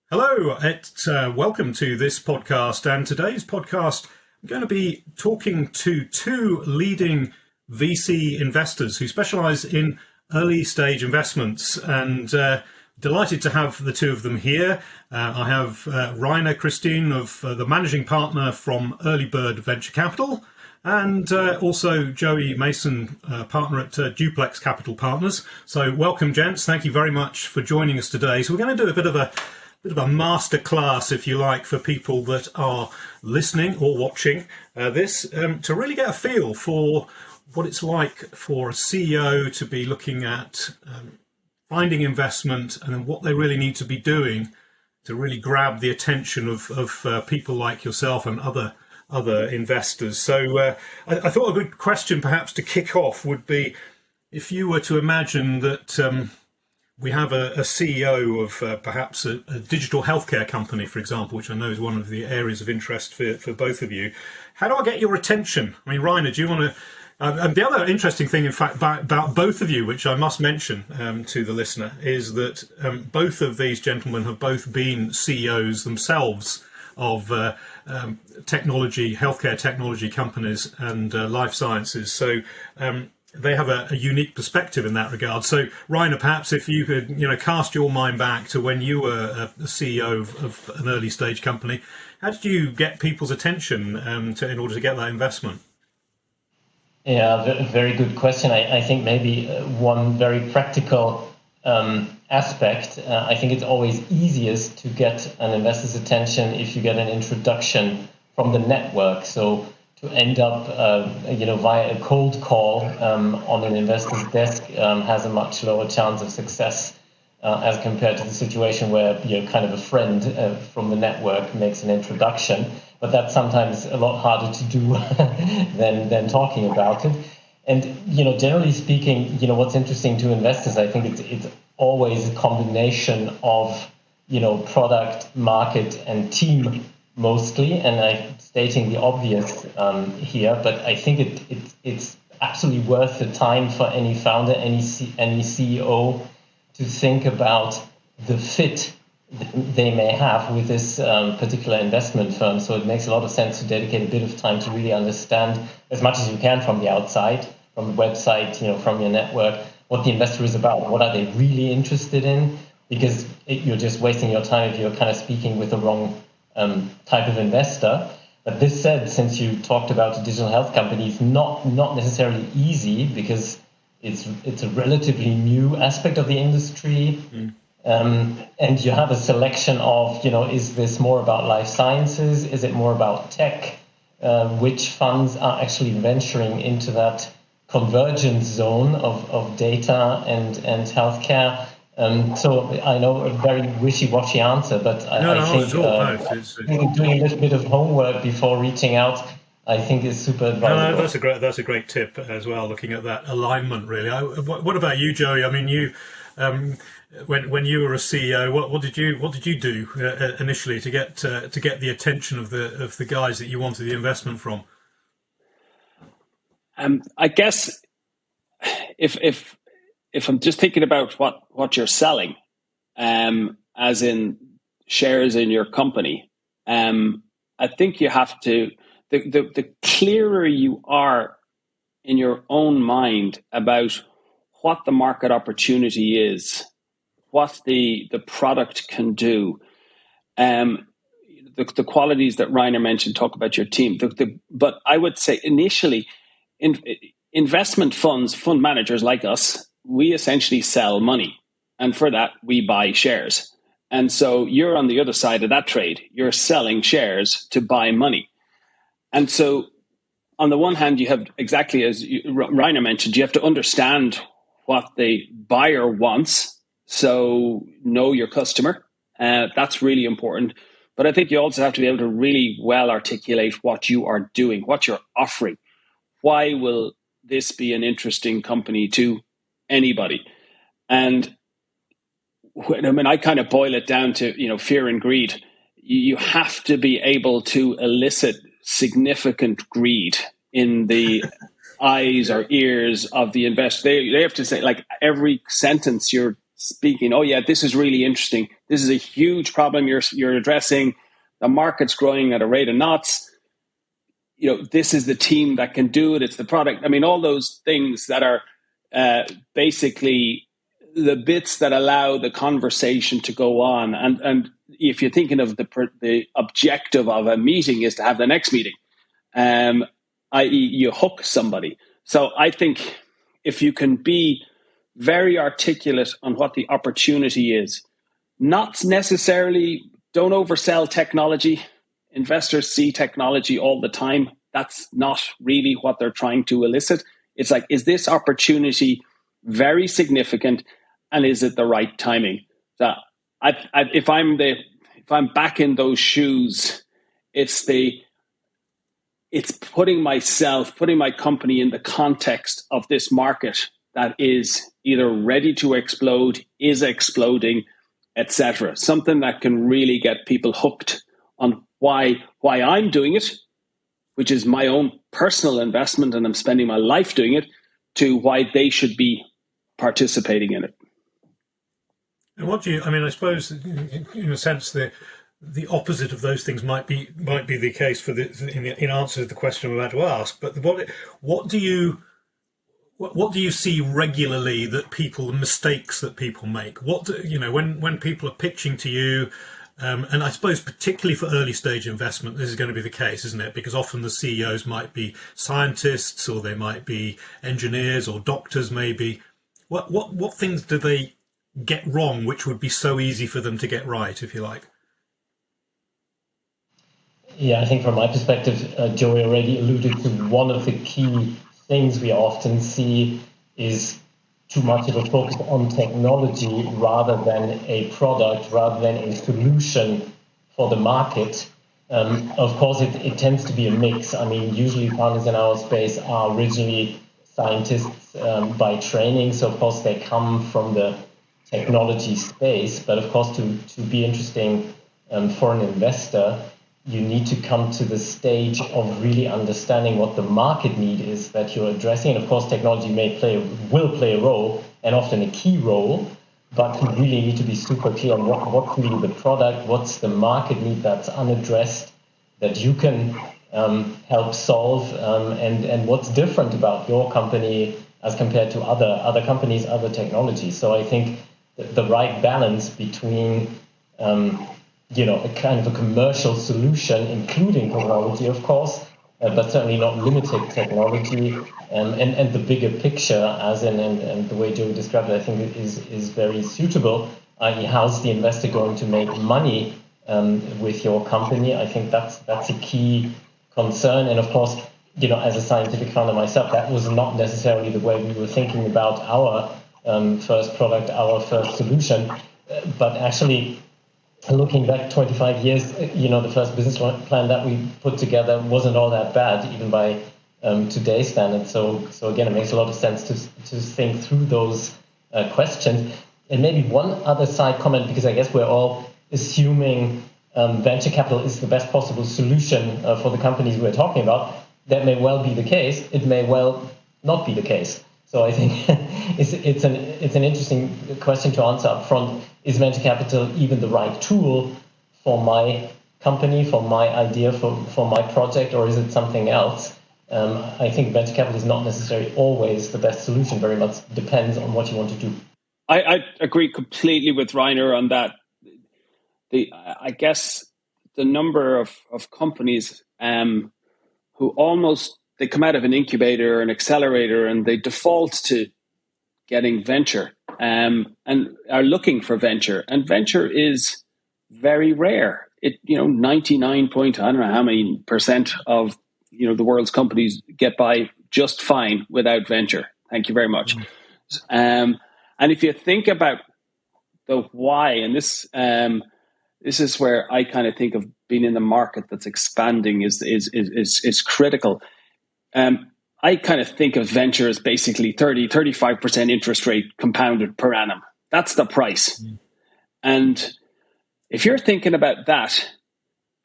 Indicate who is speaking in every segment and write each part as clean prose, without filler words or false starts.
Speaker 1: Hello, welcome to this podcast. And today's podcast, I'm going to be talking to two leading VC investors who specialize in early stage investments. And delighted to have the two of them here. I have Rainer Christine, the managing partner from Early Bird Venture Capital, and also Joey Mason, partner at Duplex Capital Partners. So welcome, gents. Thank you very much for joining us today. So we're going to do a bit of a master class, if you like, for people that are listening or watching this, to really get a feel for what it's like for a CEO to be looking at finding investment and then what they really need to be doing to really grab the attention of people like yourself and other investors. So I thought a good question perhaps to kick off would be, if you were to imagine that we have a CEO of perhaps a digital healthcare company, for example, which I know is one of the areas of interest for both of you. How do I get your attention? I mean, Rainer, do you want to... and the other interesting thing, in fact, about both of you, which I must mention to the listener, is that both of these gentlemen have both been CEOs themselves of healthcare technology companies and life sciences. So they have a unique perspective in that regard. So, Rainer, perhaps if you could, cast your mind back to when you were a CEO of an early stage company, how did you get people's attention in order to get that investment?
Speaker 2: Yeah, very good question. I think maybe one very practical aspect. I think it's always easiest to get an investor's attention if you get an introduction from the network. So to end up, via a cold call on an investor's desk has a much lower chance of success as compared to the situation where kind of a friend from the network makes an introduction. But that's sometimes a lot harder to do than talking about it. And generally speaking, what's interesting to investors, I think it's always a combination of product, market, and team mostly. And I'm stating the obvious here, but I think it's absolutely worth the time for any founder, any CEO to think about the fit they may have with this particular investment firm. So it makes a lot of sense to dedicate a bit of time to really understand as much as you can from the outside, from the website, from your network, what the investor is about. What are they really interested in? Because you're just wasting your time if you're kind of speaking with the wrong type of investor. But this said, since you talked about the digital health company, it's not necessarily easy because it's a relatively new aspect of the industry. And you have a selection of, is this more about life sciences? Is it more about tech? Which funds are actually venturing into that convergence zone of data and healthcare? So I know a very wishy-washy answer, but I think doing a little bit of homework before reaching out, I think, is super advisable.
Speaker 1: No, that's a great tip as well. Looking at that alignment, really. What about you, Joey? I mean, you when you were a CEO, what did you do initially to get the attention of the guys that you wanted the investment from?
Speaker 3: I guess if I'm just thinking about what you're selling, as in shares in your company, I think you have to, the clearer you are in your own mind about what the market opportunity is, what the product can do, the qualities that Rainer mentioned, talk about your team. But I would say initially, investment funds, fund managers like us, we essentially sell money. And for that, we buy shares. And so you're on the other side of that trade. You're selling shares to buy money. And so on the one hand, you have, exactly as Rainer mentioned, you have to understand what the buyer wants. So know your customer. That's really important. But I think you also have to be able to really well articulate what you are doing, what you're offering. Why will this be an interesting company to anybody? And I kind of boil it down to, fear and greed. You have to be able to elicit significant greed in the eyes or ears of the investor. They have to say, like, every sentence you're speaking, oh yeah, this is really interesting. This is a huge problem you're addressing. The market's growing at a rate of knots. This is the team that can do it. It's the product. I mean, all those things that are basically the bits that allow the conversation to go on. And if you're thinking of the objective of a meeting is to have the next meeting, i.e. you hook somebody. So I think if you can be very articulate on what the opportunity is, not necessarily, don't oversell technology. Investors see technology all the time. That's not really what they're trying to elicit. It's like, is this opportunity very significant, and is it the right timing? So if I'm back in those shoes, it's putting my company in the context of this market that is either ready to explode, is exploding, etc. Something that can really get people hooked on why I'm doing it, which is my own personal investment, and I'm spending my life doing it, to why they should be participating in it.
Speaker 1: And I suppose in a sense the opposite of those things might be the case in answer to the question I'm about to ask. But what do you see regularly the mistakes that people make? When people are pitching to you, and I suppose particularly for early stage investment, this is going to be the case, isn't it? Because often the CEOs might be scientists, or they might be engineers or doctors, maybe. What things do they get wrong, which would be so easy for them to get right, if you like?
Speaker 2: Yeah, I think from my perspective, Joey already alluded to one of the key things we often see is too much of a focus on technology rather than a product, rather than a solution for the market. Of course, it tends to be a mix. I mean, usually founders in our space are originally scientists by training, so of course they come from the technology space. But of course, to be interesting for an investor, you need to come to the stage of really understanding what the market need is that you're addressing. And of course, technology will play a role, and often a key role, but you really need to be super clear on what's really the product, what's the market need that's unaddressed, that you can help solve, and what's different about your company as compared to other companies, other technologies. So I think the right balance between a kind of a commercial solution, including technology, of course, but certainly not limited technology, and the bigger picture, as in, and the way Joe described it, I think is very suitable, i.e. how's the investor going to make money with your company? I think that's a key concern. And of course, as a scientific founder myself, that was not necessarily the way we were thinking about our first product, our first solution, but actually, looking back 25 years, the first business plan that we put together wasn't all that bad, even by today's standards. So again, it makes a lot of sense to think through those questions. And maybe one other side comment, because I guess we're all assuming venture capital is the best possible solution for the companies we're talking about. That may well be the case. It may well not be the case. So I think it's an interesting question to answer up front. Is venture capital even the right tool for my company, for my idea, for my project, or is it something else? I think venture capital is not necessarily always the best solution. Very much depends on what you want to do.
Speaker 3: I agree completely with Rainer on that. I guess the number of companies who they come out of an incubator or an accelerator and they default to getting venture and are looking for venture. And venture is very rare. 99 point, I don't know how many percent of the world's companies get by just fine without venture. Thank you very much. And if you think about the why, and this is where I kind of think of being in the market that's expanding is critical. I kind of think of venture as basically 35% interest rate compounded per annum. That's the price. And if you're thinking about that,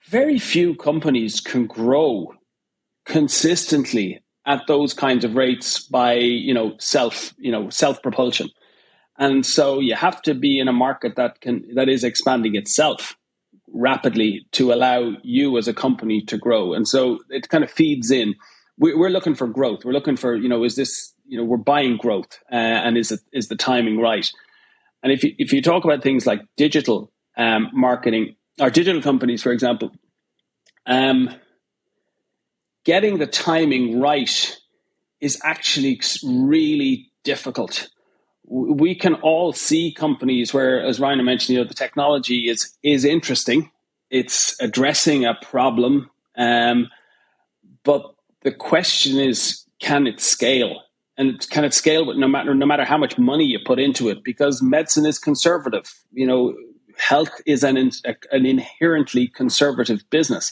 Speaker 3: very few companies can grow consistently at those kinds of rates by self propulsion. And so you have to be in a market that is expanding itself rapidly to allow you as a company to grow. And so it kind of feeds in. We're looking for growth. We're looking for, is this, we're buying growth, and is the timing right? And if you talk about things like digital marketing or digital companies, for example, getting the timing right is actually really difficult. We can all see companies where, as Rainer mentioned, the technology is interesting. It's addressing a problem, but the question is, can it scale? And can it scale with no matter how much money you put into it? Because medicine is conservative. Health is an inherently conservative business,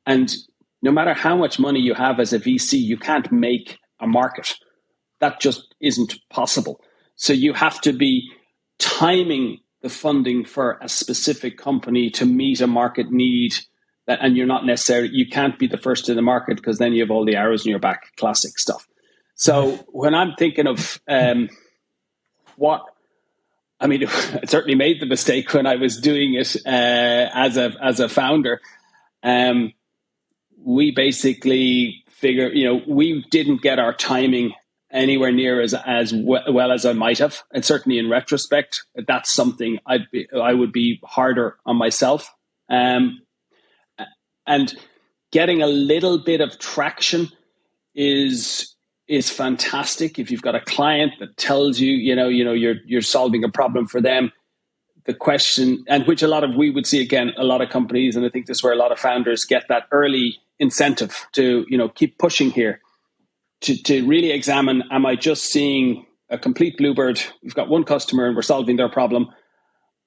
Speaker 3: and no matter how much money you have as a VC, you can't make a market. That just isn't possible. So you have to be timing the funding for a specific company to meet a market need, and you can't be the first in the market, because then you have all the arrows in your back, classic stuff. So when I'm thinking of I certainly made the mistake when I was doing it as a founder. We basically figure, we didn't get our timing anywhere near as well as I might have. And certainly in retrospect, that's something I would be harder on myself. And getting a little bit of traction is fantastic. If you've got a client that tells you, you're solving a problem for them, the question, and which we would see again, a lot of companies, and I think this is where a lot of founders get that early incentive to, keep pushing here, to really examine, am I just seeing a complete bluebird? We've got one customer and we're solving their problem,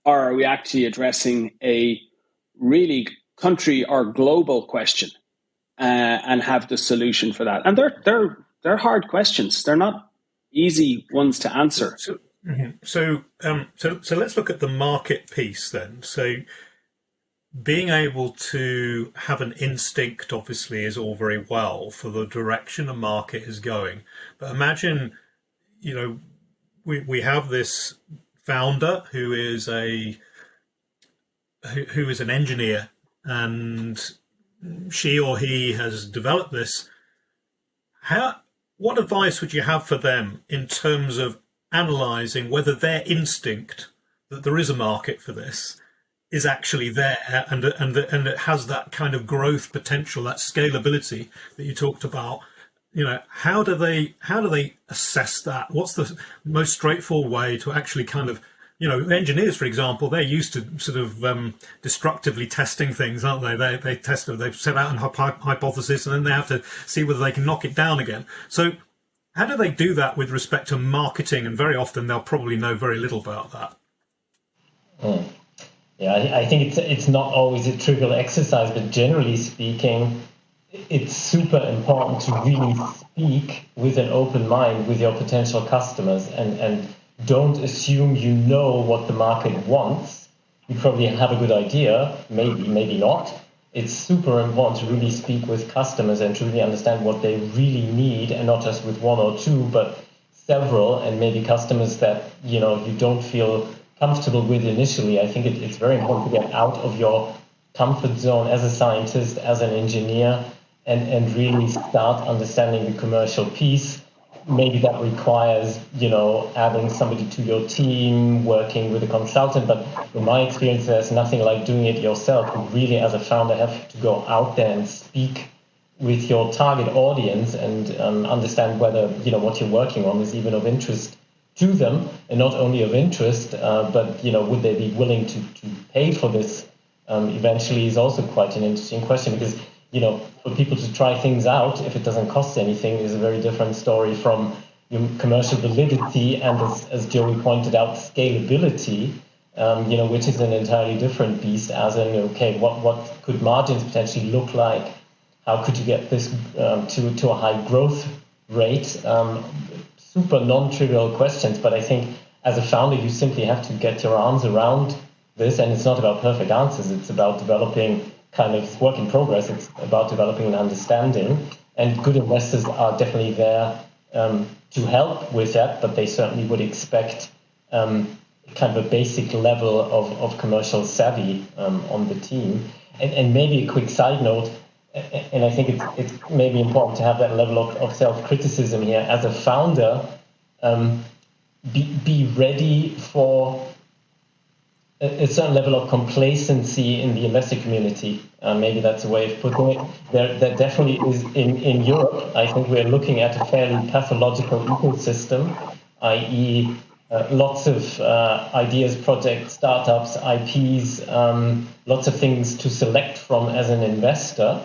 Speaker 3: or are we actually addressing a really country or global question and have the solution for that? And they're hard questions. They're not easy ones to answer.
Speaker 1: So let's look at the market piece then. So being able to have an instinct, obviously, is all very well for the direction a market is going. But imagine, we have this founder who is an engineer, and she or he has developed this. What advice would you have for them in terms of analysing whether their instinct that there is a market for this is actually there, and it has that kind of growth potential, that scalability that you talked about? How do they assess that? What's the most straightforward way to actually kind of, engineers, for example, they're used to sort of destructively testing things, aren't they? They set out a hypothesis, and then they have to see whether they can knock it down again. So how do they do that with respect to marketing? And very often they'll probably know very little about that.
Speaker 2: Yeah, I think it's not always a trivial exercise, but generally speaking, it's super important to really speak with an open mind with your potential customers, and don't assume you know what the market wants. You probably have a good idea, maybe not. It's super important to really speak with customers and to really understand what they really need, and not just with one or two, but several, and maybe customers that you don't feel comfortable with initially. I think it's very important to get out of your comfort zone as a scientist, as an engineer, and really start understanding the commercial piece. Maybe that requires, adding somebody to your team, working with a consultant. But in my experience, there's nothing like doing it yourself. You really, as a founder, have to go out there and speak with your target audience and understand whether, what you're working on is even of interest to them, and not only of interest, but, would they be willing to pay for this eventually, is also quite an interesting question, because for people to try things out, if it doesn't cost anything, is a very different story from commercial validity and, as Joey pointed out, scalability, which is an entirely different beast, as in, okay, what could margins potentially look like? How could you get this to a high growth rate? Super non-trivial questions, but I think as a founder, you simply have to get your arms around this, and it's not about perfect answers. It's about developing kind of work in progress. It's about developing an understanding, and good investors are definitely there to help with that, but they certainly would expect kind of a basic level of commercial savvy on the team. And maybe a quick side note, and I think it's maybe important to have that level of self-criticism here. As a founder, be ready for a certain level of complacency in the investor community. Maybe that's a way of putting it. There definitely is in Europe. I think we're looking at a fairly pathological ecosystem, i.e., lots of ideas, projects, startups, IPs, lots of things to select from as an investor.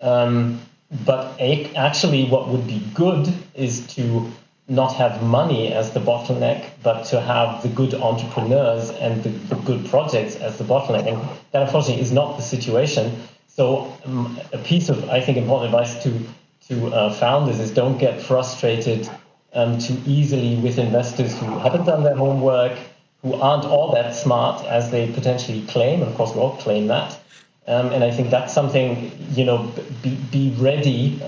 Speaker 2: But actually, what would be good is to not have money as the bottleneck, but to have the good entrepreneurs and the good projects as the bottleneck. And that, unfortunately, is not the situation. So a piece of, I think, important advice to founders is don't get frustrated too easily with investors who haven't done their homework, who aren't all that smart as they potentially claim. And of course, we all claim that. And I think that's something, be ready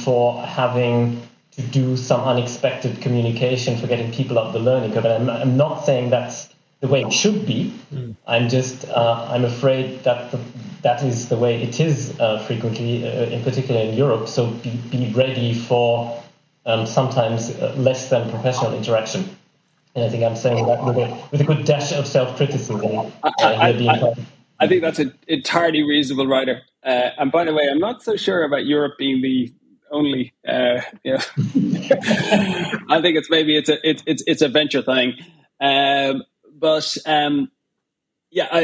Speaker 2: for having to do some unexpected communication, for getting people up the learning curve. And I'm not saying that's the way it should be. I'm just, I'm afraid that that is the way it is frequently, in particular in Europe. So be ready for sometimes less than professional interaction. And I think I'm saying that with a good dash of self-criticism.
Speaker 3: I think that's an entirely reasonable writer. And by the way, I'm not so sure about Europe being the only. I think it's a venture thing. But I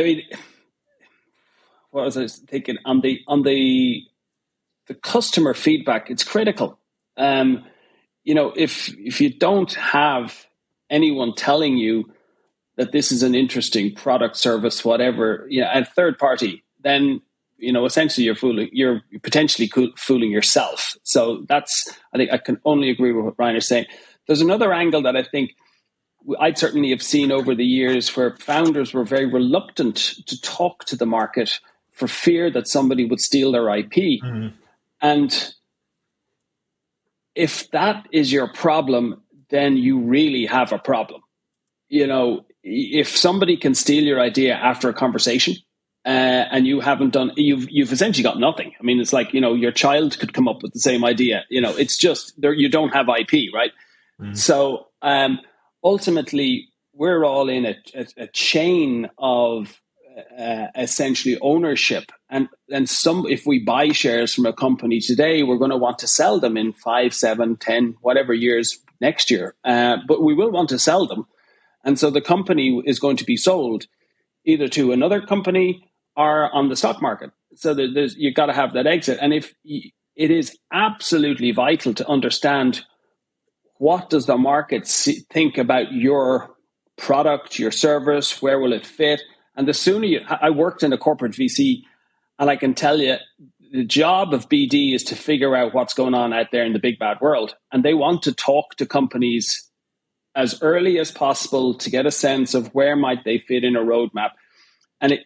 Speaker 3: mean, what was I thinking on the customer feedback? It's critical. If you don't have anyone telling you that this is an interesting product, service, whatever, a third party, then essentially you're potentially fooling yourself. So I think I can only agree with what Reiner's saying. There's another angle that I think I'd certainly have seen over the years where founders were very reluctant to talk to the market for fear that somebody would steal their IP. Mm-hmm. And if that is your problem, then you really have a problem. If somebody can steal your idea after a conversation and you haven't done, you've essentially got nothing. I mean, it's like, your child could come up with the same idea. It's just there, you don't have IP, right? Mm. So ultimately, we're all in a chain of essentially ownership. And if we buy shares from a company today, we're going to want to sell them in 5, 7, 10, whatever years next year. But we will want to sell them. And so the company is going to be sold either to another company or on the stock market. So you've got to have that exit. And if it is absolutely vital to understand what does the market think about your product, your service, where will it fit? And the sooner I worked in a corporate VC, and I can tell you the job of BD is to figure out what's going on out there in the big bad world. And they want to talk to companies as early as possible to get a sense of where might they fit in a roadmap. And I'd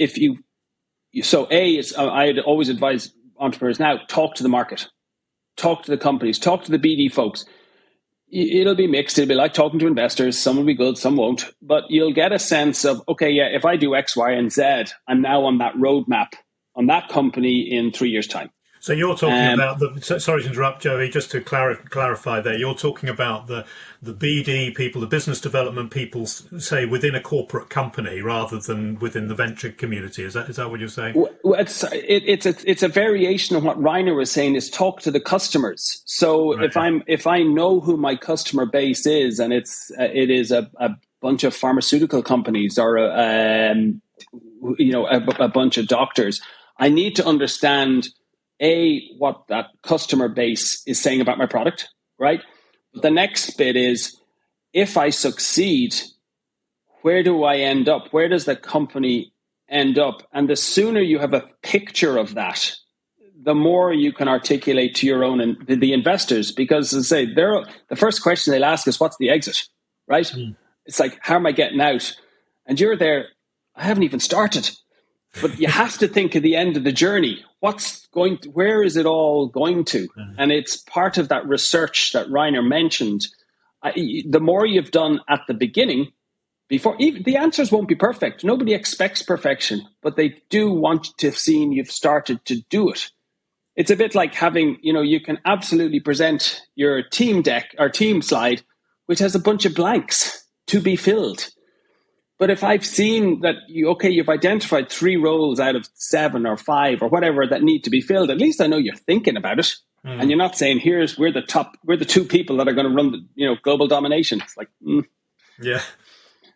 Speaker 3: always advise entrepreneurs now, talk to the market, talk to the companies, talk to the BD folks. It'll be mixed. It'll be like talking to investors. Some will be good, some won't. But you'll get a sense of, okay, yeah, if I do X, Y, and Z, I'm now on that roadmap on that company in 3 years' time.
Speaker 1: So you're talking about sorry to interrupt, Joey, just to clarify there, you're talking about the BD people, the business development people, say within a corporate company rather than within the venture community. Is that what you're saying?
Speaker 3: Well, it's a variation of what Reiner was saying, is talk to the customers. So right. if I know who my customer base is, and it is a bunch of pharmaceutical companies or a bunch of doctors, I need to understand what that customer base is saying about my product, right? But the next bit is, if I succeed, where do I end up? Where does the company end up? And the sooner you have a picture of that, the more you can articulate to your own and the investors, because as I say, the first question they'll ask is, what's the exit, right? Mm. It's like, how am I getting out? And you're there, I haven't even started. But you have to think of the end of the journey. Where is it all going to? Mm-hmm. And it's part of that research that Reiner mentioned. The more you've done at the beginning, before even the answers won't be perfect. Nobody expects perfection, but they do want to have seen you've started to do it. It's a bit like having, you can absolutely present your team deck or team slide, which has a bunch of blanks to be filled. But if I've seen that you've identified 3 roles out of 7 or 5 or whatever that need to be filled, at least I know you're thinking about it. And you're not saying, we're the 2 people that are going to run the, global domination. It's like,
Speaker 1: Yeah.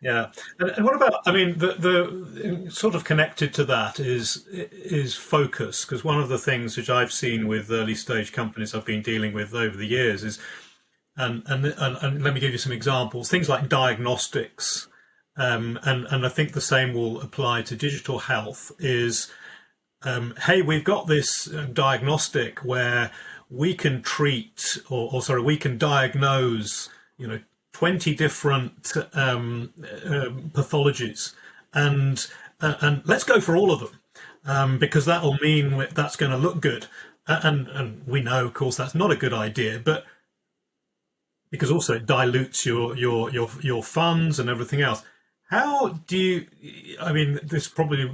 Speaker 1: Yeah, and what about? I mean, the sort of connected to that is focus, because one of the things which I've seen with early stage companies I've been dealing with over the years is, and let me give you some examples. Things like diagnostics, and I think the same will apply to digital health. Is hey, we've got this diagnostic where we can treat, or sorry, we can diagnose, 20 different pathologies, and let's go for all of them, because that'll mean that's going to look good. And we know, of course, that's not a good idea, but because also it dilutes your funds and everything else. How do you? I mean, this probably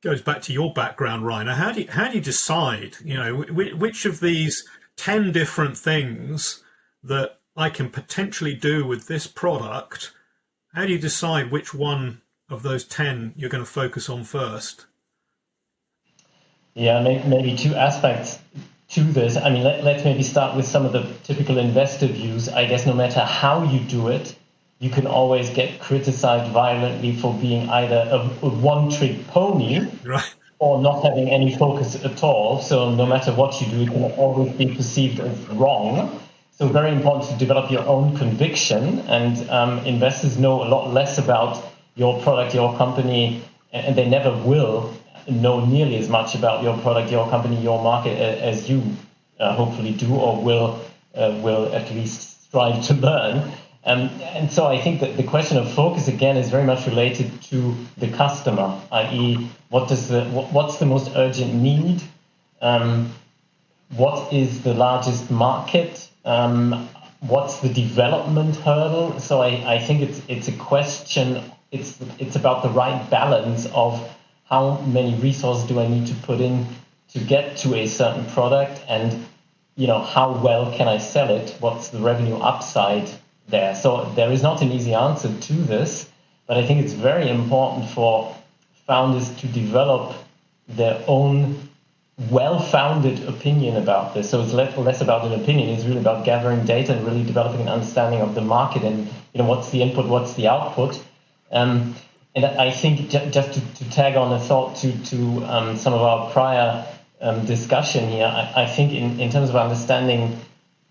Speaker 1: goes back to your background, Rainer. How do you decide? Which of these 10 different things that I can potentially do with this product, how do you decide which one of those 10 you're going to focus on first?
Speaker 2: Yeah, maybe 2 aspects to this. I mean, let's maybe start with some of the typical investor views. I guess no matter how you do it, you can always get criticized violently for being either a one-trick pony,
Speaker 1: right,
Speaker 2: or not having any focus at all. So no matter what you do, it can always be perceived as wrong. So very important to develop your own conviction, and investors know a lot less about your product, your company, and they never will know nearly as much about your product, your company, your market as you hopefully do, or will at least strive to learn. And so I think that the question of focus again is very much related to the customer, i.e., what's the most urgent need, what is the largest market. What's the development hurdle? So I think it's a question. It's about the right balance of how many resources do I need to put in to get to a certain product, and how well can I sell it? What's the revenue upside there? So there is not an easy answer to this, but I think it's very important for founders to develop their own well-founded opinion about this. So it's less about an opinion. It's really about gathering data and really developing an understanding of the market and what's the input, what's the output. And I think just to tag on a thought to some of our prior discussion here, I think in terms of understanding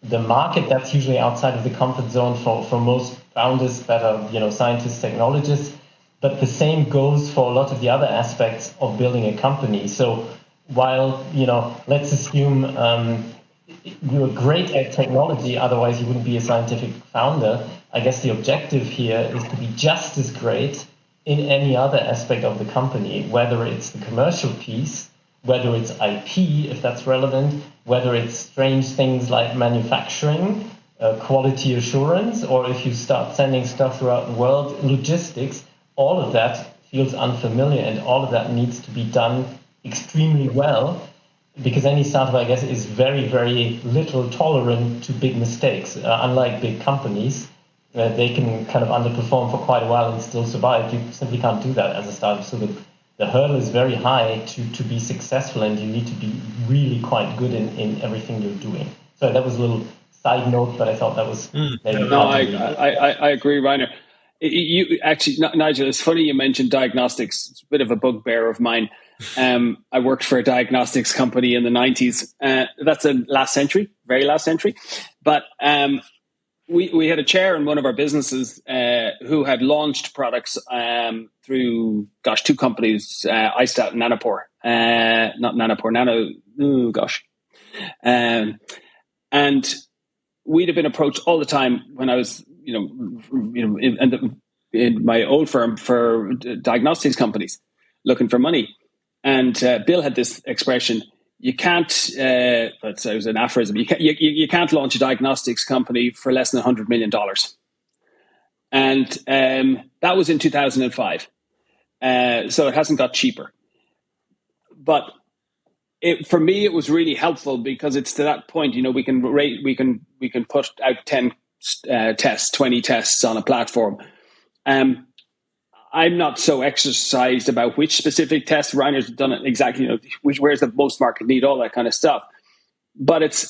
Speaker 2: the market, that's usually outside of the comfort zone for most founders that are scientists, technologists. But the same goes for a lot of the other aspects of building a company. So while, let's assume you're great at technology, otherwise you wouldn't be a scientific founder. I guess the objective here is to be just as great in any other aspect of the company, whether it's the commercial piece, whether it's IP, if that's relevant, whether it's strange things like manufacturing, quality assurance, or if you start sending stuff throughout the world, logistics, all of that feels unfamiliar, and all of that needs to be done extremely well, because any startup, I guess, is very, very little tolerant to big mistakes. Unlike big companies, they can kind of underperform for quite a while and still survive. You simply can't do that as a startup. So the hurdle is very high to be successful, and you need to be really quite good in everything you're doing. So that was a little side note, but I thought that was maybe.
Speaker 3: No, I agree, Rainer. You actually, Nigel, it's funny you mentioned diagnostics. It's a bit of a bugbear of mine. I worked for a diagnostics company in the 90s. That's last century, very last century. But we had a chair in one of our businesses who had launched products through, 2 companies, iStat and Nanopore. Not Nanopore, Nano, oh gosh. And we'd have been approached all the time when I was, in my old firm for diagnostics companies looking for money. And Bill had this expression: you can't. It was an aphorism. You can't launch a diagnostics company for less than $100 million. And that was in 2005. So it hasn't got cheaper. But for me, it was really helpful because it's to that point, we can put out 10 tests, 20 tests on a platform. I'm not so exercised about which specific test. Reiner's done it exactly, where's the most market need, all that kind of stuff. But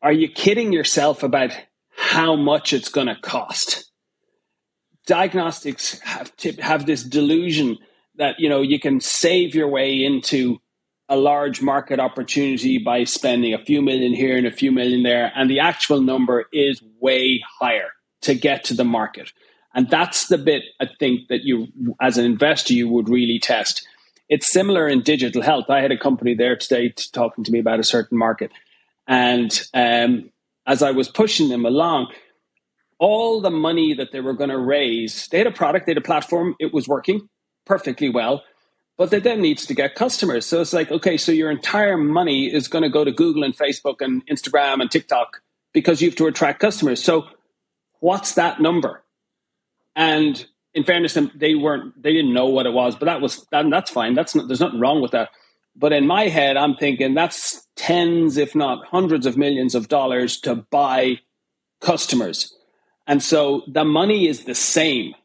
Speaker 3: are you kidding yourself about how much it's going to cost? Diagnostics have this delusion that, you can save your way into a large market opportunity by spending a few million here and a few million there. And the actual number is way higher to get to the market. And that's the bit I think that you, as an investor, you would really test. It's similar in digital health. I had a company there today talking to me about a certain market. And as I was pushing them along, all the money that they were going to raise, they had a product, they had a platform, it was working perfectly well, but they then needs to get customers. So it's like, okay, so your entire money is going to go to Google and Facebook and Instagram and TikTok because you have to attract customers. So what's that number? And in fairness, they didn't know what it was, but that's fine. There's nothing wrong with that. But in my head, I'm thinking that's tens, if not hundreds of millions of dollars to buy customers. And so the money is the same.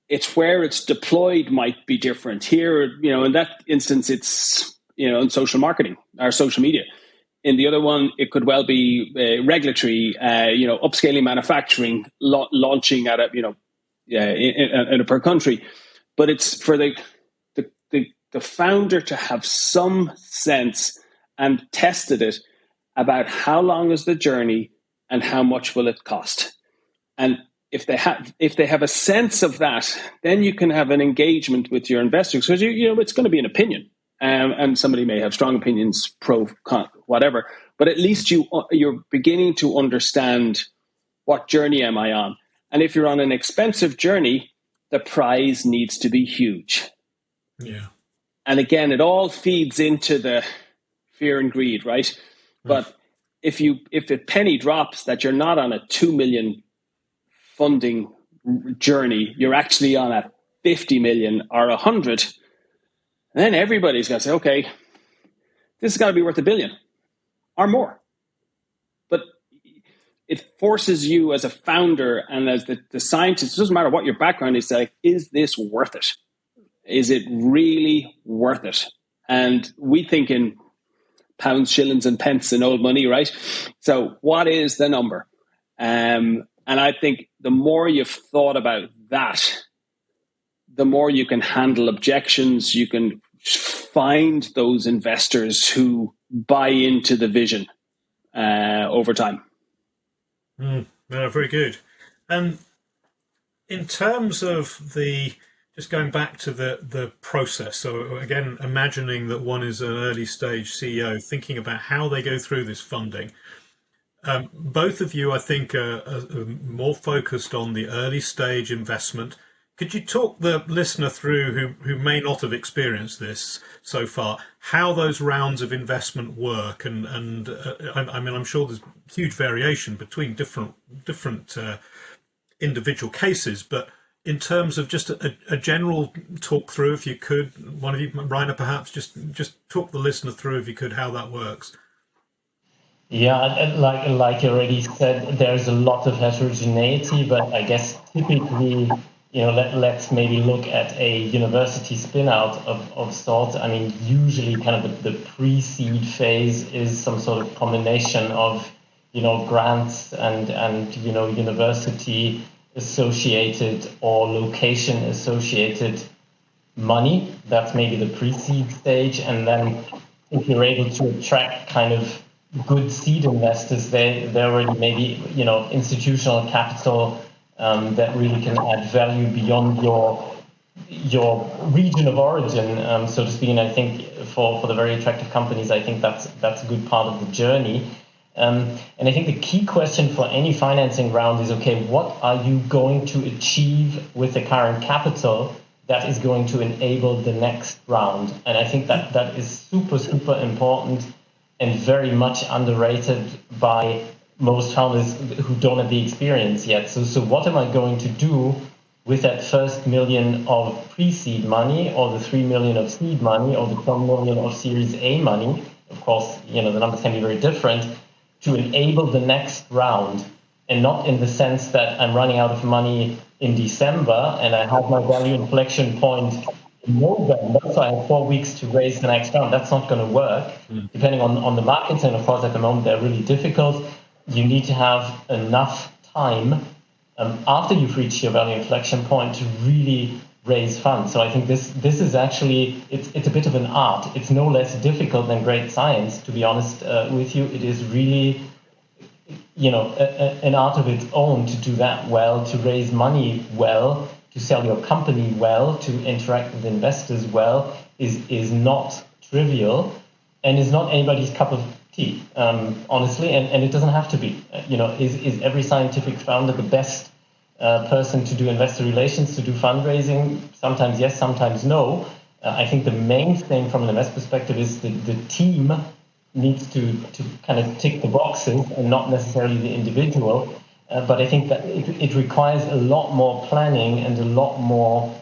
Speaker 3: It's where it's deployed might be different. Here, in that instance, it's, in social marketing or social media. In the other one, it could well be regulatory, upscaling manufacturing, launching at in a per country. But it's for the founder to have some sense and tested it about how long is the journey and how much will it cost. And if they have a sense of that, then you can have an engagement with your investors, because it's going to be an opinion. And somebody may have strong opinions, pro, con, whatever. But at least you're beginning to understand, what journey am I on? And if you're on an expensive journey, the prize needs to be huge.
Speaker 1: Yeah.
Speaker 3: And again, it all feeds into the fear and greed, right? But if a penny drops that you're not on a 2 million funding journey, you're actually on a 50 million or 100, then everybody's going to say, okay, this has got to be worth $1 billion or more. But it forces you as a founder and as the scientist, it doesn't matter what your background is, like, is this worth it? Is it really worth it? And we think in pounds, shillings, and pence and old money, right? So what is the number? And I think the more you've thought about that, the more you can handle objections. You can find those investors who buy into the vision over time.
Speaker 1: No, very good. And in terms of just going back to the process, so again, imagining that one is an early stage CEO, thinking about how they go through this funding. Both of you, I think, are more focused on the early stage investment. Could you talk the listener through who may not have experienced this so far, how those rounds of investment work? And I mean, I'm sure there's huge variation between different individual cases, but in terms of just a general talk through, if you could, one of you, Rainer, perhaps just talk the listener through, if you could, how that works.
Speaker 2: Yeah, like you already said, there's a lot of heterogeneity, but I guess typically, let's maybe look at a university spin-out of sorts. I mean, usually kind of the pre-seed phase is some sort of combination of, grants and university associated or location associated money. That's maybe the pre-seed stage. And then if you're able to attract kind of good seed investors, they're already maybe, institutional capital that really can add value beyond your region of origin, so to speak. And I think for the very attractive companies, I think that's a good part of the journey. And I think the key question for any financing round is, okay, what are you going to achieve with the current capital that is going to enable the next round? And I think that is super, super important and very much underrated by most founders who don't have the experience yet. So what am I going to do with that first million of pre-seed money, or the 3 million of seed money, or the 10 million of Series A money? Of course, the numbers can be very different, to enable the next round, and not in the sense that I'm running out of money in December and I have my value inflection point in November, so I have 4 weeks to raise the next round. That's not going to work, depending on the markets. And of course, at the moment, they're really difficult. You need to have enough time after you've reached your value inflection point to really raise funds. So I think this is actually, it's a bit of an art. It's no less difficult than great science, to be honest with you. It is really, an art of its own to do that well, to raise money well, to sell your company well, to interact with investors well, is not trivial, and is not anybody's cup of tea, honestly, and it doesn't have to be. Is every scientific founder the best person to do investor relations, to do fundraising? Sometimes yes, sometimes no. I think the main thing from an investor perspective is that the team needs to kind of tick the boxes and not necessarily the individual. But I think that it requires a lot more planning and a lot more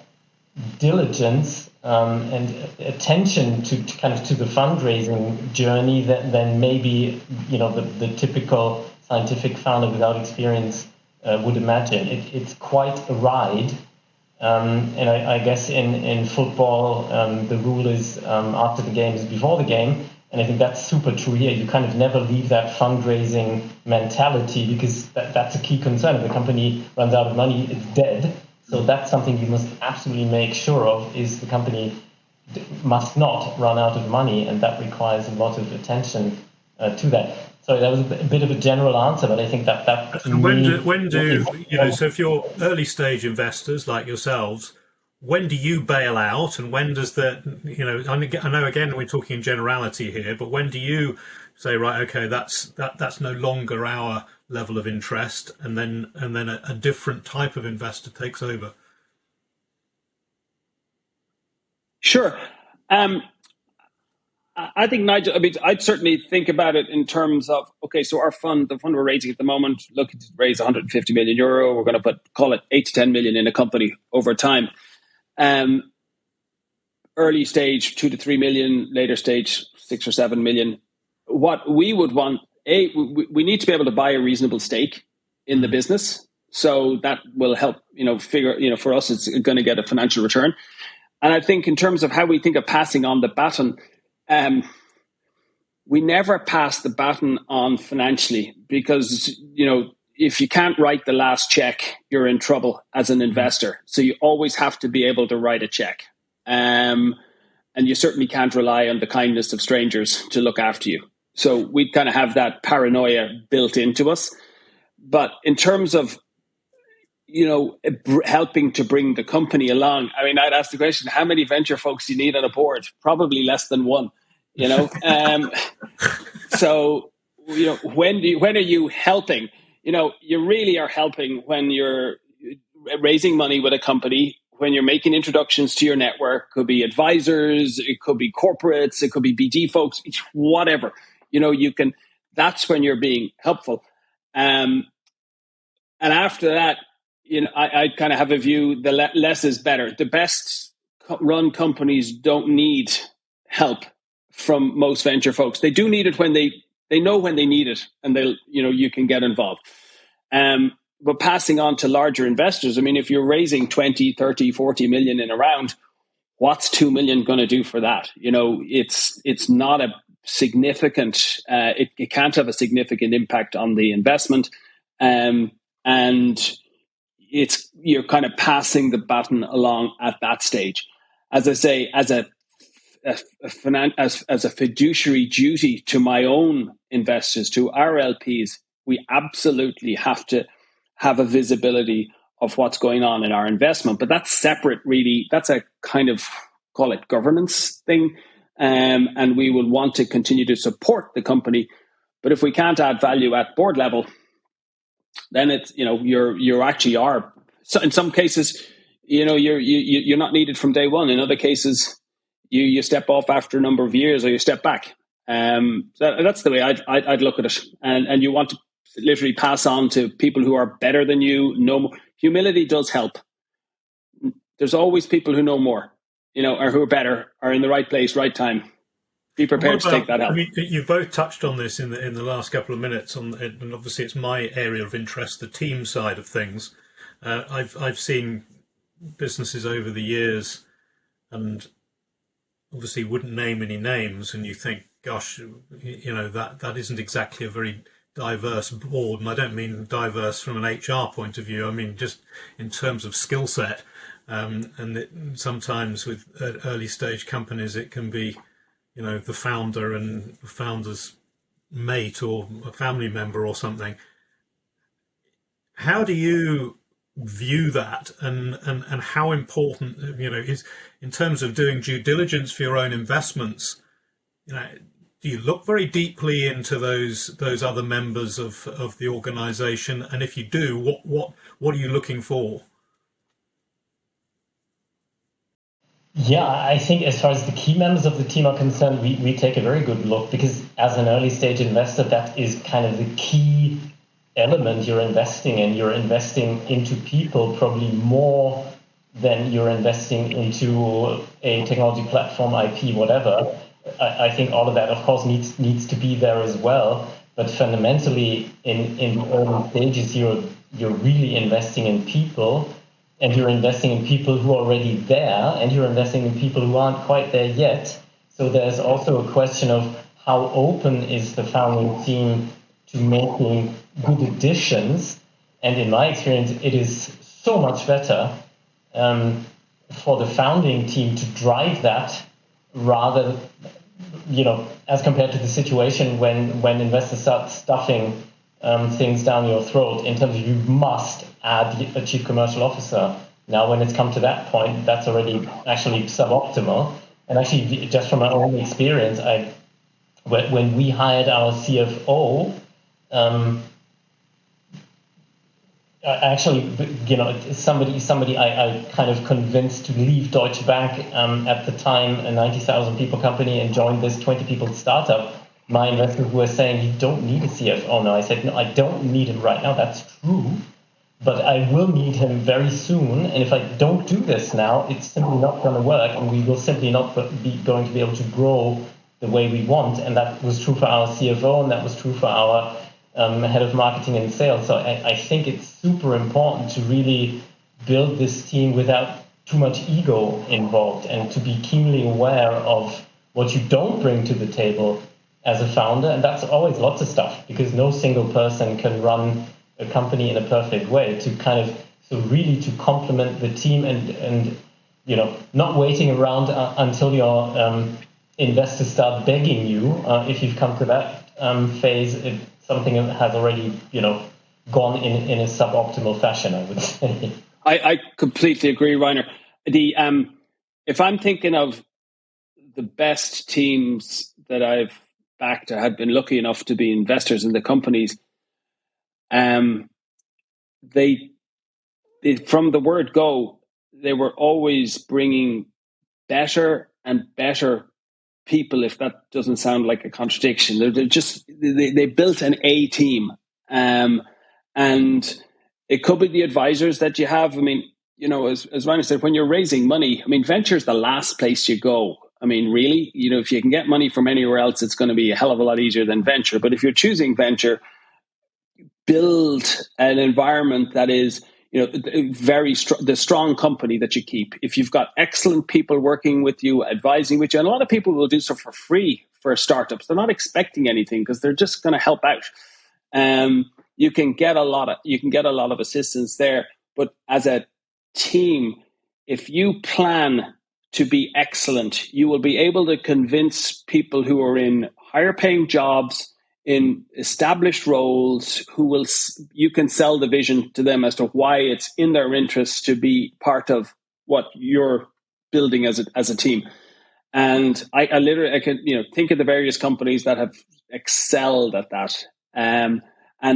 Speaker 2: diligence and attention to the fundraising journey than maybe the typical scientific founder without experience would imagine. It's quite a ride, and I guess in football the rule is after the game is before the game. And I think that's super true here. You kind of never leave that fundraising mentality, because that's a key concern. If the company runs out of money, it's dead. So that's something you must absolutely make sure of, is the company must not run out of money, and that requires a lot of attention to that. So that was a bit of a general answer, but I think that
Speaker 1: so if you're early stage investors like yourselves, when do you bail out, and when does I know again we're talking generality here, but when do you say, right, okay, that's no longer our level of interest, and then a different type of investor takes over?
Speaker 3: Sure. I think, Nigel, I'd certainly think about it in terms of, okay, so the fund we're raising at the moment, looking to raise 150 million euro. We're going to call it 8 to 10 million in a company over time. Early stage 2 to 3 million, later stage 6 or 7 million. What we would want, we need to be able to buy a reasonable stake in the business, so that will help for us it's going to get a financial return. And I think in terms of how we think of passing on the baton, we never pass the baton on financially, because if you can't write the last check, you're in trouble as an investor. So you always have to be able to write a check. And you certainly can't rely on the kindness of strangers to look after you. So we kind of have that paranoia built into us. But in terms of, helping to bring the company along, I'd ask the question, how many venture folks do you need on a board? Probably less than one, So, when are you helping? You really are helping when you're raising money with a company, when you're making introductions to your network. Could be advisors, it could be corporates, it could be BD folks, whatever. That's when you're being helpful. And after that, I kind of have a view, the less is better. The best run companies don't need help from most venture folks. They do need it when they know when they need it, and you can get involved. But passing on to larger investors, if you're raising 20, 30, 40 million in a round, what's 2 million going to do for that? It's not a significant, it can't have a significant impact on the investment. And you're kind of passing the baton along at that stage. As I say, as a fiduciary duty to my own investors, to our LPs, we absolutely have to have a visibility of what's going on in our investment. But that's separate, really. That's a kind of, call it, governance thing. And we will want to continue to support the company. But if we can't add value at board level, then it's, you actually are. So in some cases, you're not needed from day one. In other cases, you step off after a number of years, or you step back. So that's the way I'd look at it. And you want to literally pass on to people who are better than you. Know more. Humility does help. There's always people who know more, or who are better, are in the right place, right time. Be prepared to take that help.
Speaker 1: I mean, you both touched on this in the last couple of minutes, and obviously it's my area of interest, the team side of things. I've seen businesses over the years, and obviously wouldn't name any names, and you think, gosh, that isn't exactly a very diverse board, and I don't mean diverse from an HR point of view. I mean just in terms of skill set, sometimes with early stage companies, it can be, the founder and the founder's mate or a family member or something. How do you view that, and how important, is in terms of doing due diligence for your own investments? Do you look very deeply into those other members of the organization? And if you do, what are you looking for?
Speaker 2: Yeah, I think as far as the key members of the team are concerned, we take a very good look, because as an early stage investor, that is kind of the key element you're investing in. You're investing into people probably more than you're investing into a technology platform, IP, whatever. I think all of that, of course, needs to be there as well. But fundamentally, in the early stages, you're really investing in people, and you're investing in people who are already there, and you're investing in people who aren't quite there yet. So there's also a question of how open is the founding team to making good additions. And in my experience, it is so much better for the founding team to drive that, rather, as compared to the situation when investors start stuffing things down your throat in terms of you must add a chief commercial officer. Now, when it's come to that point, that's already actually suboptimal. And actually, just from my own experience, when we hired our CFO, actually, somebody I kind of convinced to leave Deutsche Bank at the time, a 90,000 people company, and join this 20 people startup. My investors were saying, you don't need a CFO now. I said, no, I don't need him right now. That's true. But I will need him very soon. And if I don't do this now, it's simply not going to work. And we will simply not be going to be able to grow the way we want. And that was true for our CFO, and that was true for our head of marketing and sales. So I think it's super important to really build this team without too much ego involved, and to be keenly aware of what you don't bring to the table as a founder. And that's always lots of stuff, because no single person can run a company in a perfect way. To kind of, so really to complement the team, and not waiting around until your investors start begging you. If you've come to that phase, something has already, gone in a suboptimal fashion, I would say.
Speaker 3: I completely agree, Rainer. If I'm thinking of the best teams that I've backed or had been lucky enough to be investors in the companies, they from the word go, they were always bringing better and better people, if that doesn't sound like a contradiction. They built an A team, and it could be the advisors that you have. I mean, as Rainer said, when you're raising money, I mean, venture is the last place you go. I mean, really, if you can get money from anywhere else, it's going to be a hell of a lot easier than venture. But if you're choosing venture, build an environment that is, the strong company that you keep. If you've got excellent people working with you, advising with you, and a lot of people will do so for free for startups. They're not expecting anything, because they're just going to help out. You can get a lot of assistance there. But as a team, if you plan to be excellent, you will be able to convince people who are in higher paying jobs, in established roles, you can sell the vision to them as to why it's in their interest to be part of what you're building as a team. And I can think of the various companies that have excelled at that, and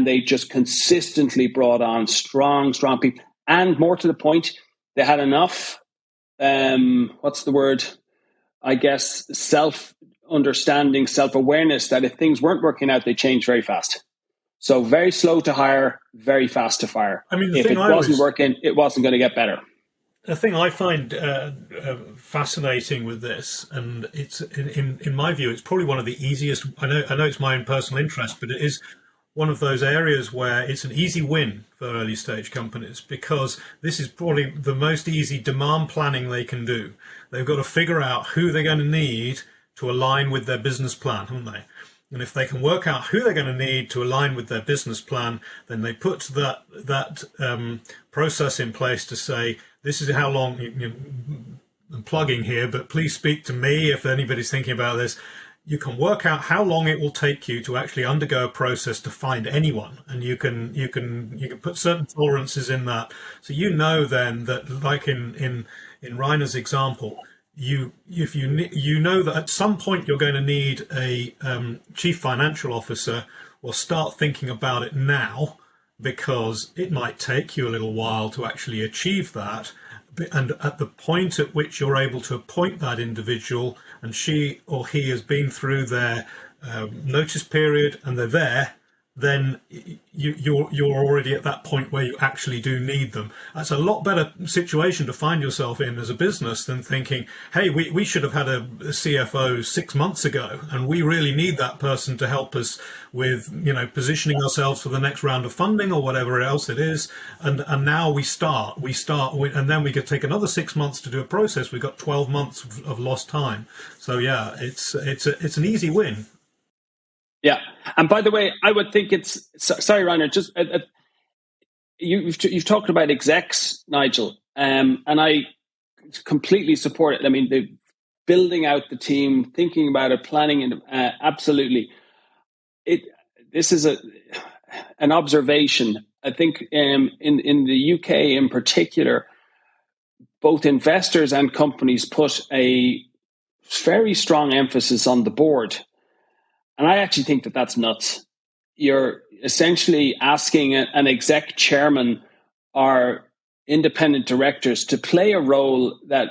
Speaker 3: they just consistently brought on strong people, and more to the point, they had enough. What's the word? I guess self-understanding, self-awareness, that if things weren't working out, they changed very fast. So very slow to hire, very fast to fire.
Speaker 1: I mean,
Speaker 3: if it wasn't working, it wasn't going to get better.
Speaker 1: The thing I find fascinating with this, and it's in my view, it's probably one of the easiest. I know it's my own personal interest, but it is one of those areas where it's an easy win for early stage companies, because this is probably the most easy demand planning they can do. They've got to figure out who they're going to need to align with their business plan, haven't they? And if they can work out who they're going to need to align with their business plan, then they put that process in place to say, this is how long, I'm plugging here, but please speak to me if anybody's thinking about this. You can work out how long it will take you to actually undergo a process to find anyone, and you can put certain tolerances in that. So then that, like in Reiner's example, you know that at some point you're going to need a chief financial officer, well, start thinking about it now, because it might take you a little while to actually achieve that. And at the point at which you're able to appoint that individual, and she or he has been through their notice period and they're there, then you're already at that point where you actually do need them. That's a lot better situation to find yourself in as a business than thinking, hey, we should have had a CFO 6 months ago, and we really need that person to help us with positioning ourselves for the next round of funding or whatever else it is. And now we start, and then we could take another 6 months to do a process. We've got 12 months of lost time. So yeah, it's an easy win.
Speaker 3: Yeah, and by the way, I would think it's sorry, Reiner. Just you've talked about execs, Nigel, and I completely support it. I mean, the building out the team, thinking about it, planning, and absolutely. This is an observation. I think in the UK in particular, both investors and companies put a very strong emphasis on the board. And I actually think that that's nuts. You're essentially asking an exec chairman or independent directors to play a role that,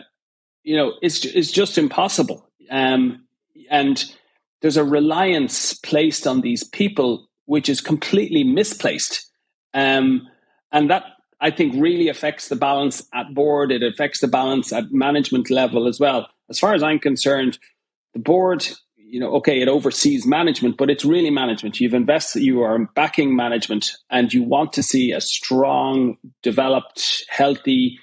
Speaker 3: is just impossible. And there's a reliance placed on these people, which is completely misplaced. And that, I think, really affects the balance at board. It affects the balance at management level as well. As far as I'm concerned, the board, it oversees management, but it's really management. You are backing management, and you want to see a strong, developed, healthy,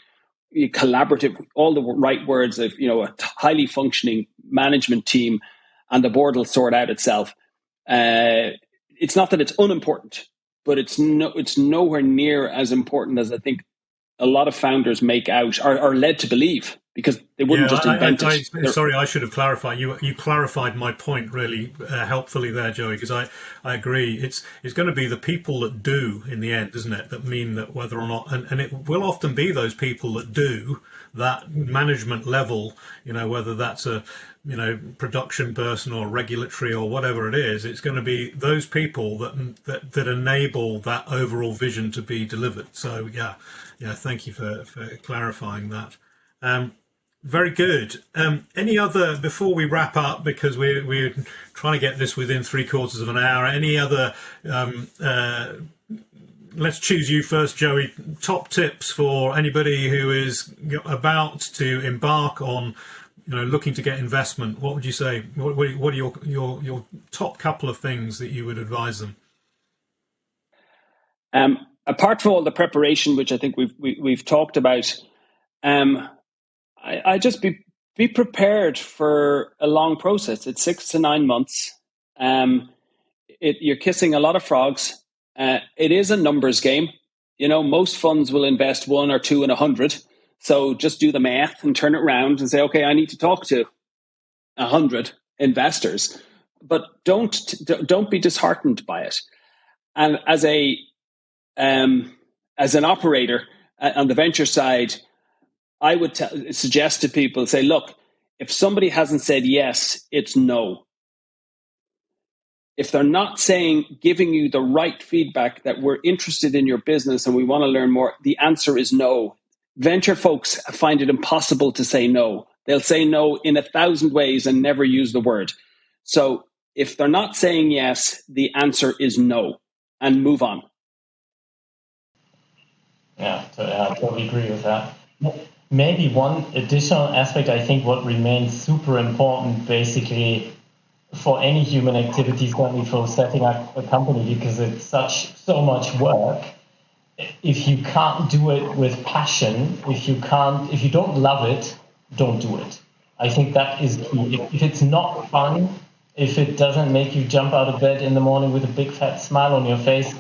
Speaker 3: collaborative, all the right words of, a highly functioning management team, and the board will sort out itself. It's not that it's unimportant, but it's nowhere near as important as I think a lot of founders make out, or are led to believe, because they wouldn't just invent it.
Speaker 1: Sorry, I should have clarified. You clarified my point really helpfully there, Joey, because I agree. It's going to be the people that do in the end, isn't it? That mean that whether or not, and it will often be those people that do that management level, whether that's a production person or regulatory or whatever it is, it's going to be those people that enable that overall vision to be delivered. So yeah, thank you for clarifying that. Very good. Any other, before we wrap up, because we're trying to get this within 3/4 of an hour, any other, let's choose you first, Joey, top tips for anybody who is about to embark on, looking to get investment? What would you say? What are your top couple of things that you would advise them?
Speaker 3: Apart from all the preparation, which I think we've talked about, I just be prepared for a long process. It's 6 to 9 months. You're kissing a lot of frogs. It is a numbers game. Most funds will invest 1 or 2 in 100. So just do the math and turn it around and say, okay, I need to talk to 100 investors, but don't be disheartened by it. And as an operator on the venture side, I would suggest to people, say, look, if somebody hasn't said yes, it's no. If they're not giving you the right feedback that we're interested in your business and we want to learn more, the answer is no. Venture folks find it impossible to say no. They'll say no in 1,000 ways and never use the word. So if they're not saying yes, the answer is no. and move on.
Speaker 2: Yeah, I totally agree with that. Maybe one additional aspect, I think what remains super important basically for any human activity, certainly for setting up a company, because it's so much work. If you can't do it with passion, if you don't love it, don't do it. I think that is key. If it's not fun, if it doesn't make you jump out of bed in the morning with a big fat smile on your face,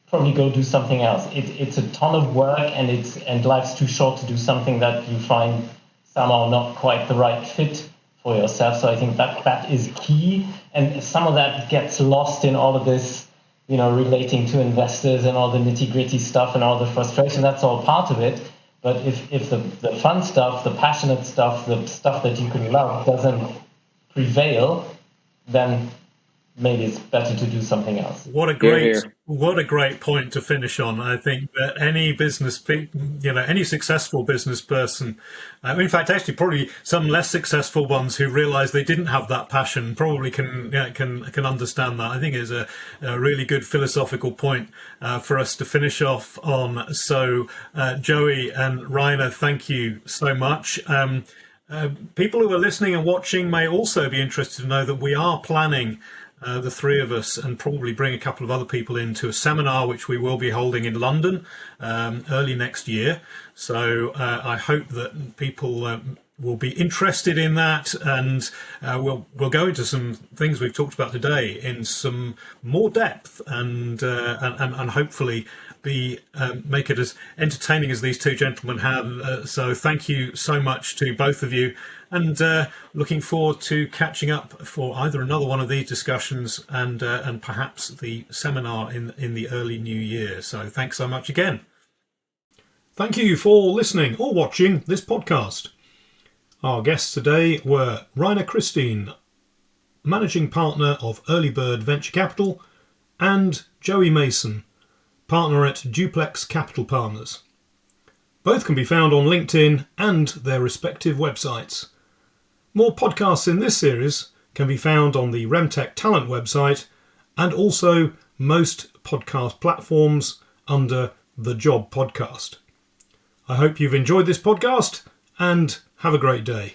Speaker 2: probably go do something else. It's a ton of work, and life's too short to do something that you find somehow not quite the right fit for yourself. So I think that is key, and some of that gets lost in all of this, relating to investors and all the nitty-gritty stuff and all the frustration. That's all part of it. But if the fun stuff, the passionate stuff, the stuff that you can love doesn't prevail, then maybe it's better to do something else.
Speaker 1: What a great point to finish on. I think that any successful business person, in fact, actually probably some less successful ones who realize they didn't have that passion probably can understand that. I think is a really good philosophical point for us to finish off on. So Joey and Rainer, thank you so much. People who are listening and watching may also be interested to know that we are planning, the three of us, and probably bring a couple of other people into a seminar which we will be holding in London early next year. So I hope that people will be interested in that, and we'll go into some things we've talked about today in some more depth, and hopefully make it as entertaining as these two gentlemen have. So thank you so much to both of you, and looking forward to catching up for either another one of these discussions and perhaps the seminar in the early new year. So thanks so much again. Thank you for listening or watching this podcast. Our guests today were Rainer Christine, Managing Partner of Early Bird Venture Capital, and Joey Mason, Partner at Duplex Capital Partners. Both can be found on LinkedIn and their respective websites. More podcasts in this series can be found on the Remtech Talent website and also most podcast platforms under The Job Podcast. I hope you've enjoyed this podcast and have a great day.